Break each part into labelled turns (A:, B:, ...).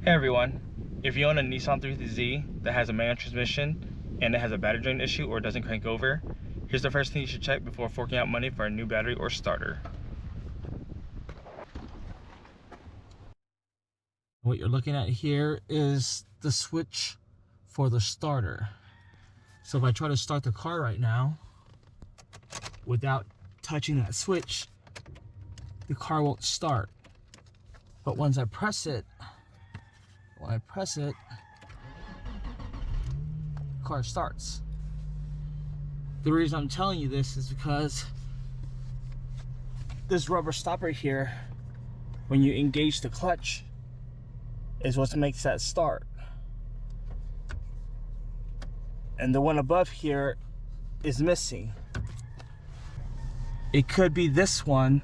A: Hey everyone, if you own a Nissan 350z that has a manual transmission and it has a battery drain issue or doesn't crank over, here's the first thing you should check before forking out money for a new battery or starter.
B: What you're looking at here is the switch for the starter. So if I try to start the car right now without touching that switch, the car won't start. But once I press it, the car starts. The reason I'm telling you this is because this rubber stopper here, when you engage the clutch, is what makes that start. And the one above here is missing. It could be this one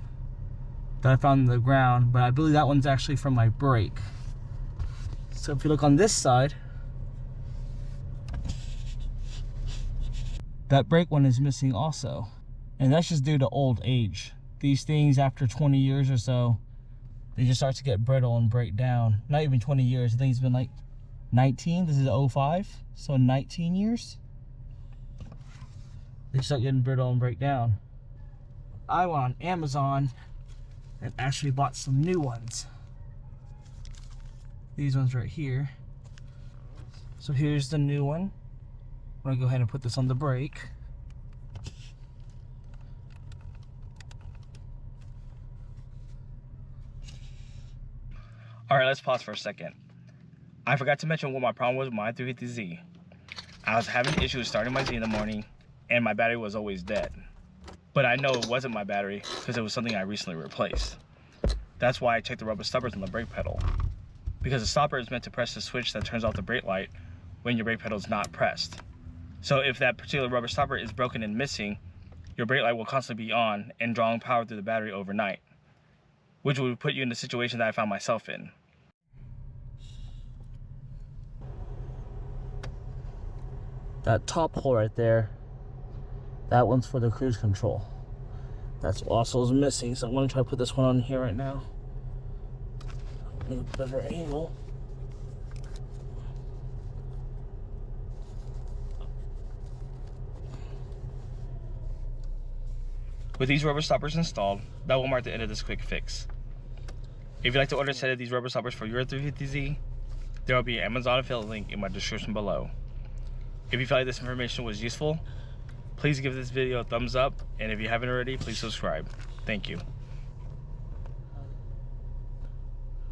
B: that I found in the ground, but I believe that one's actually from my brake. So if you look on this side, that brake one is missing also. And that's just due to old age. These things, after 20 years or so, they just start to get brittle and break down. Not even 20 years, I think it's been like 19, this is 05, so 19 years. They start getting brittle and break down. I went on Amazon and actually bought some new ones. These ones right here. So here's the new one. I'm gonna go ahead and put this on the brake.
A: Alright, let's pause for a second. I forgot to mention what my problem was with my 350Z. I was having issues starting my Z in the morning and my battery was always dead. But I know it wasn't my battery because it was something I recently replaced. That's why I checked the rubber stoppers on the brake pedal. Because the stopper is meant to press the switch that turns off the brake light when your brake pedal is not pressed. So if that particular rubber stopper is broken and missing, your brake light will constantly be on and drawing power through the battery overnight, which would put you in the situation that I found myself in.
B: That top hole right there, that one's for the cruise control. That's also is missing, so I'm gonna try to put this one on here right now. A better angle.
A: With these rubber stoppers installed, that will mark the end of this quick fix. If you'd like to order a set of these rubber stoppers for your 350Z, there will be an Amazon affiliate link in my description below. If you felt like this information was useful, please give this video a thumbs up, and if you haven't already, please subscribe. Thank you.